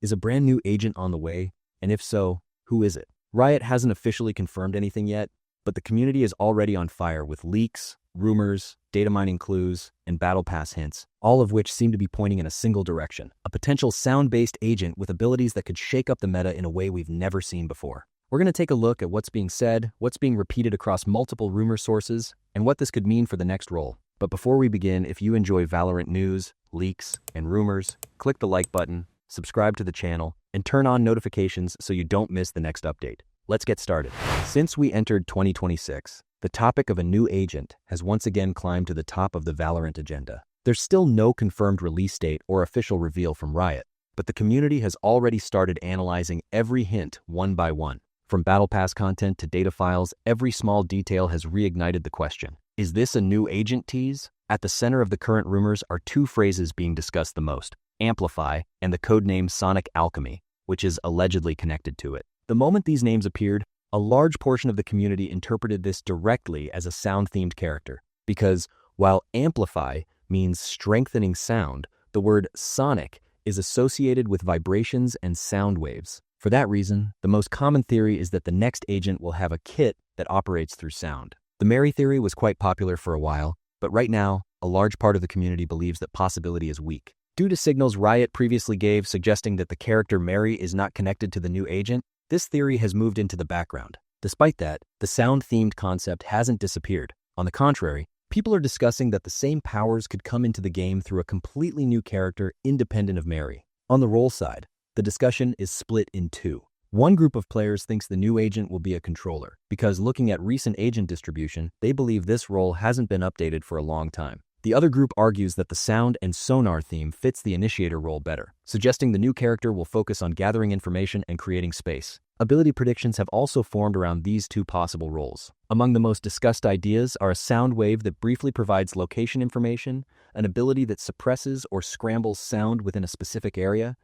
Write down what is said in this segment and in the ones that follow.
Is a brand new agent on the way? And if so, who is it? Riot hasn't officially confirmed anything yet, but the community is already on fire with leaks, rumors, data mining clues, and battle pass hints, all of which seem to be pointing in a single direction: a potential sound-based agent with abilities that could shake up the meta in a way we've never seen before. We're going to take a look at what's being said, what's being repeated across multiple rumor sources, and what this could mean for the next role. But before we begin, if you enjoy Valorant news, leaks, and rumors, click the like button, subscribe to the channel, and turn on notifications so you don't miss the next update. Let's get started. Since we entered 2026, the topic of a new agent has once again climbed to the top of the Valorant agenda. There's still no confirmed release date or official reveal from Riot, but the community has already started analyzing every hint one by one. From Battle Pass content to data files, every small detail has reignited the question: is this a new agent tease? At the center of the current rumors are two phrases being discussed the most: Amplify and the codename Sonic Alchemy, which is allegedly connected to it. The moment these names appeared, a large portion of the community interpreted this directly as a sound-themed character, because while Amplify means strengthening sound, the word Sonic is associated with vibrations and sound waves. For that reason, the most common theory is that the next agent will have a kit that operates through sound. The Mary theory was quite popular for a while, but right now, a large part of the community believes that possibility is weak. Due to signals Riot previously gave suggesting that the character Mary is not connected to the new agent, this theory has moved into the background. Despite that, the sound-themed concept hasn't disappeared. On the contrary, people are discussing that the same powers could come into the game through a completely new character independent of Mary. On the role side, the discussion is split in two. One group of players thinks the new agent will be a controller, because looking at recent agent distribution, they believe this role hasn't been updated for a long time. The other group argues that the sound and sonar theme fits the initiator role better, suggesting the new character will focus on gathering information and creating space. Ability predictions have also formed around these two possible roles. Among the most discussed ideas are a sound wave that briefly provides location information, an ability that suppresses or scrambles sound within a specific area,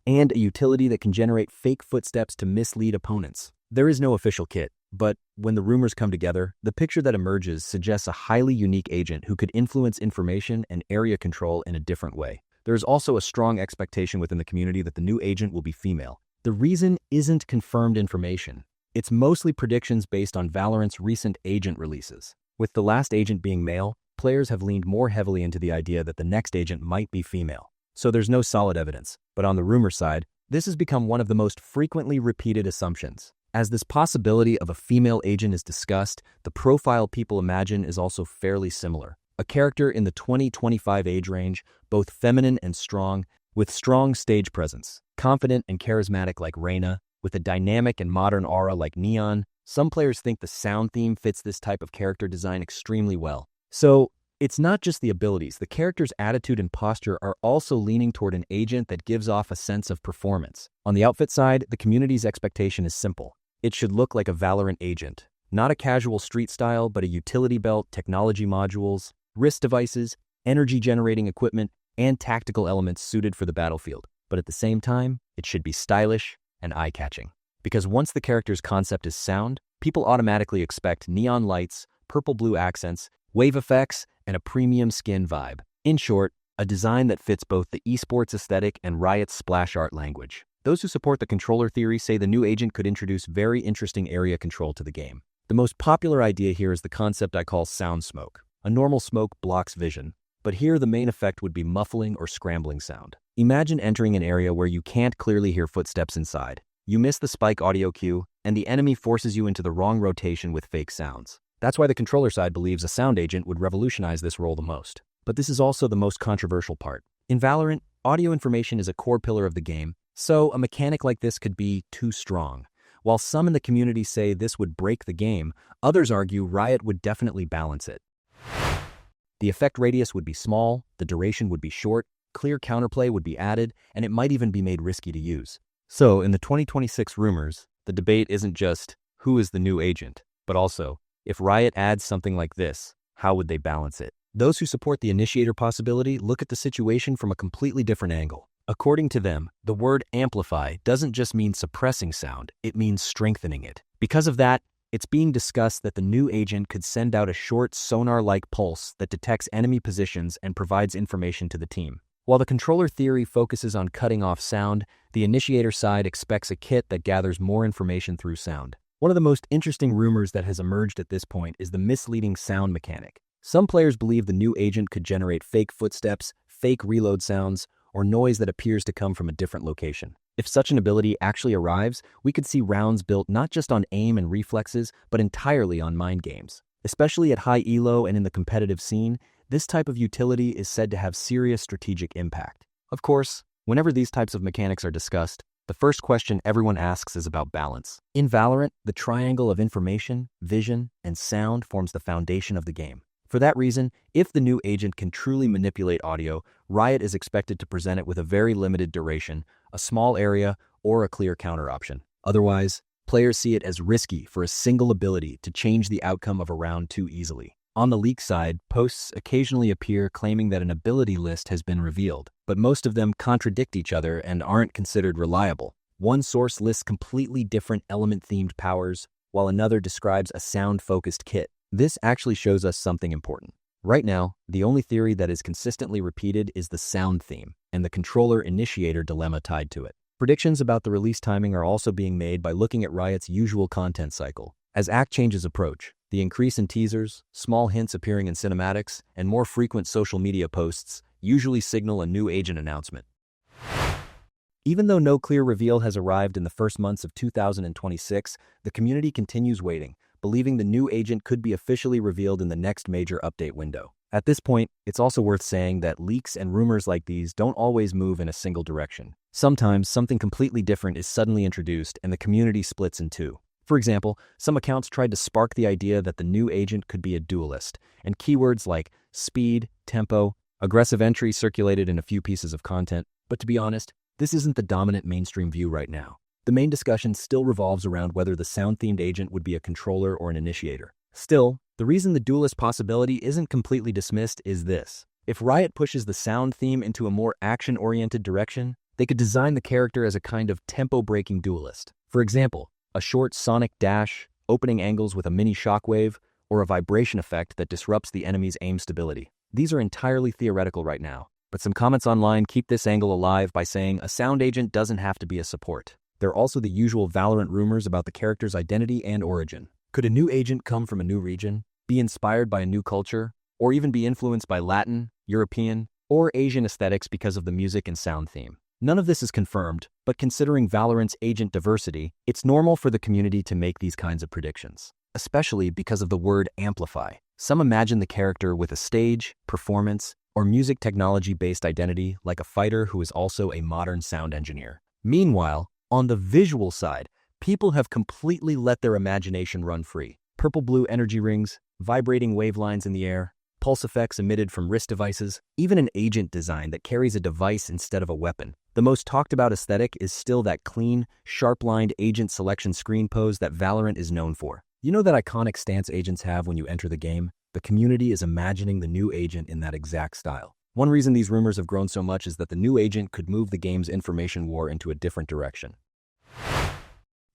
and a utility that can generate fake footsteps to mislead opponents. There is no official kit, but when the rumors come together, the picture that emerges suggests a highly unique agent who could influence information and area control in a different way. There is also a strong expectation within the community that the new agent will be female. The reason isn't confirmed information. It's mostly predictions based on Valorant's recent agent releases. With the last agent being male, players have leaned more heavily into the idea that the next agent might be female. So there's no solid evidence. But on the rumor side, this has become one of the most frequently repeated assumptions. As this possibility of a female agent is discussed, the profile people imagine is also fairly similar. A character in the 20-25 age range, both feminine and strong, with strong stage presence, confident and charismatic like Reyna, with a dynamic and modern aura like Neon. Some players think the sound theme fits this type of character design extremely well. So, it's not just the abilities. The character's attitude and posture are also leaning toward an agent that gives off a sense of performance. On the outfit side, the community's expectation is simple. It should look like a Valorant agent. Not a casual street style, but a utility belt, technology modules, wrist devices, energy-generating equipment, and tactical elements suited for the battlefield. But at the same time, it should be stylish and eye-catching. Because once the character's concept is sound, people automatically expect neon lights, purple-blue accents, wave effects, and a premium skin vibe. In short, a design that fits both the esports aesthetic and Riot's splash art language. Those who support the controller theory say the new agent could introduce very interesting area control to the game. The most popular idea here is the concept I call sound smoke. A normal smoke blocks vision, but here the main effect would be muffling or scrambling sound. Imagine entering an area where you can't clearly hear footsteps inside. You miss the spike audio cue, and the enemy forces you into the wrong rotation with fake sounds. That's why the controller side believes a sound agent would revolutionize this role the most. But this is also the most controversial part. In Valorant, audio information is a core pillar of the game, so a mechanic like this could be too strong. While some in the community say this would break the game, others argue Riot would definitely balance it. The effect radius would be small, the duration would be short, clear counterplay would be added, and it might even be made risky to use. So, in the 2026 rumors, the debate isn't just who is the new agent, but also, if Riot adds something like this, how would they balance it? Those who support the initiator possibility look at the situation from a completely different angle. According to them, the word amplify doesn't just mean suppressing sound, it means strengthening it. Because of that, it's being discussed that the new agent could send out a short sonar-like pulse that detects enemy positions and provides information to the team. While the controller theory focuses on cutting off sound, the initiator side expects a kit that gathers more information through sound. One of the most interesting rumors that has emerged at this point is the misleading sound mechanic. Some players believe the new agent could generate fake footsteps, fake reload sounds, or noise that appears to come from a different location. If such an ability actually arrives, we could see rounds built not just on aim and reflexes, but entirely on mind games. Especially at high elo and in the competitive scene, this type of utility is said to have serious strategic impact. Of course, whenever these types of mechanics are discussed, the first question everyone asks is about balance. In Valorant, the triangle of information, vision, and sound forms the foundation of the game. For that reason, if the new agent can truly manipulate audio, Riot is expected to present it with a very limited duration, a small area, or a clear counter option. Otherwise, players see it as risky for a single ability to change the outcome of a round too easily. On the leak side, posts occasionally appear claiming that an ability list has been revealed, but most of them contradict each other and aren't considered reliable. One source lists completely different element-themed powers, while another describes a sound-focused kit. This actually shows us something important. Right now, the only theory that is consistently repeated is the sound theme, and the controller-initiator dilemma tied to it. Predictions about the release timing are also being made by looking at Riot's usual content cycle. As act changes approach, the increase in teasers, small hints appearing in cinematics, and more frequent social media posts usually signal a new agent announcement. Even though no clear reveal has arrived in the first months of 2026, the community continues waiting, believing the new agent could be officially revealed in the next major update window. At this point, it's also worth saying that leaks and rumors like these don't always move in a single direction. Sometimes something completely different is suddenly introduced and the community splits in two. For example, some accounts tried to spark the idea that the new agent could be a duelist, and keywords like speed, tempo, aggressive entry circulated in a few pieces of content. But to be honest, this isn't the dominant mainstream view right now. The main discussion still revolves around whether the sound-themed agent would be a controller or an initiator. Still, the reason the duelist possibility isn't completely dismissed is this. If Riot pushes the sound theme into a more action-oriented direction, they could design the character as a kind of tempo-breaking duelist. For example, a short sonic dash, opening angles with a mini shockwave, or a vibration effect that disrupts the enemy's aim stability. These are entirely theoretical right now, but some comments online keep this angle alive by saying a sound agent doesn't have to be a support. There are also the usual Valorant rumors about the character's identity and origin. Could a new agent come from a new region, be inspired by a new culture, or even be influenced by Latin, European, or Asian aesthetics because of the music and sound theme? None of this is confirmed, but considering Valorant's agent diversity, it's normal for the community to make these kinds of predictions, especially because of the word amplify. Some imagine the character with a stage, performance, or music technology-based identity like a fighter who is also a modern sound engineer. Meanwhile, on the visual side, people have completely let their imagination run free. Purple-blue energy rings, vibrating wavelines in the air, pulse effects emitted from wrist devices, even an agent design that carries a device instead of a weapon. The most talked about aesthetic is still that clean, sharp-lined agent selection screen pose that Valorant is known for. You know that iconic stance agents have when you enter the game? The community is imagining the new agent in that exact style. One reason these rumors have grown so much is that the new agent could move the game's information war into a different direction.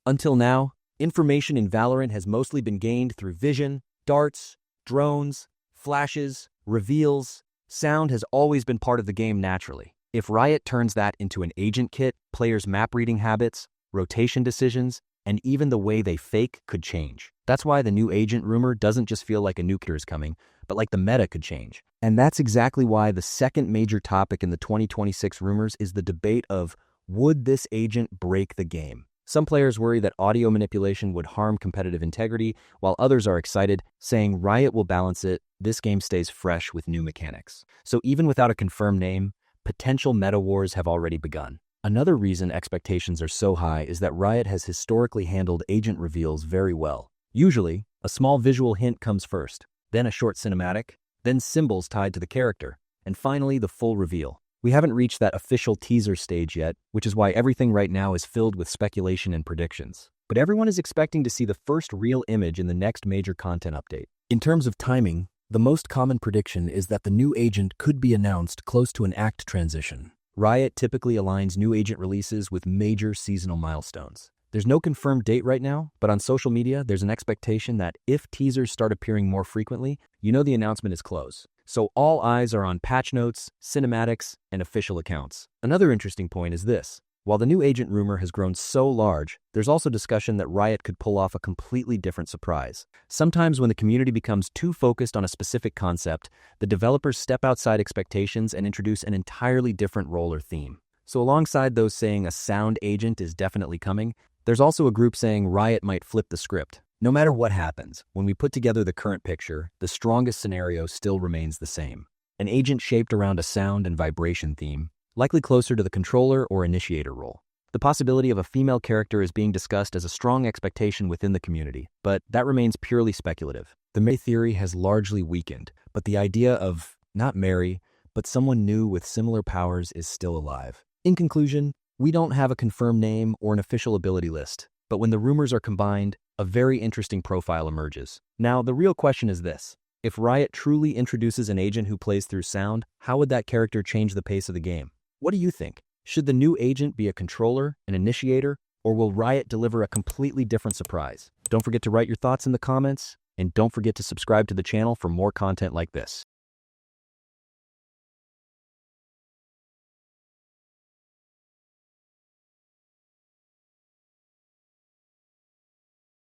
Until now, information in Valorant has mostly been gained through vision, darts, drones, flashes, reveals. Sound has always been part of the game naturally. If Riot turns that into an agent kit, players' map reading habits, rotation decisions, and even the way they fake could change. That's why the new agent rumor doesn't just feel like a new character is coming, but like the meta could change. And that's exactly why the second major topic in the 2026 rumors is the debate of, would this agent break the game? Some players worry that audio manipulation would harm competitive integrity, while others are excited, saying Riot will balance it, this game stays fresh with new mechanics. So even without a confirmed name, potential meta wars have already begun. Another reason expectations are so high is that Riot has historically handled agent reveals very well. Usually, a small visual hint comes first, then a short cinematic, then symbols tied to the character, and finally the full reveal. We haven't reached that official teaser stage yet, which is why everything right now is filled with speculation and predictions. But everyone is expecting to see the first real image in the next major content update. In terms of timing, the most common prediction is that the new agent could be announced close to an act transition. Riot typically aligns new agent releases with major seasonal milestones. There's no confirmed date right now, but on social media, there's an expectation that if teasers start appearing more frequently, you know the announcement is close. So all eyes are on patch notes, cinematics, and official accounts. Another interesting point is this. While the new agent rumor has grown so large, there's also discussion that Riot could pull off a completely different surprise. Sometimes when the community becomes too focused on a specific concept, the developers step outside expectations and introduce an entirely different role or theme. So alongside those saying a sound agent is definitely coming, there's also a group saying Riot might flip the script. No matter what happens, when we put together the current picture, the strongest scenario still remains the same. An agent shaped around a sound and vibration theme, likely closer to the controller or initiator role. The possibility of a female character is being discussed as a strong expectation within the community, but that remains purely speculative. The Mary theory has largely weakened, but the idea of not Mary, but someone new with similar powers is still alive. In conclusion, we don't have a confirmed name or an official ability list, but when the rumors are combined, a very interesting profile emerges. Now, the real question is this. If Riot truly introduces an agent who plays through sound, how would that character change the pace of the game? What do you think? Should the new agent be a controller, an initiator, or will Riot deliver a completely different surprise? Don't forget to write your thoughts in the comments, and don't forget to subscribe to the channel for more content like this.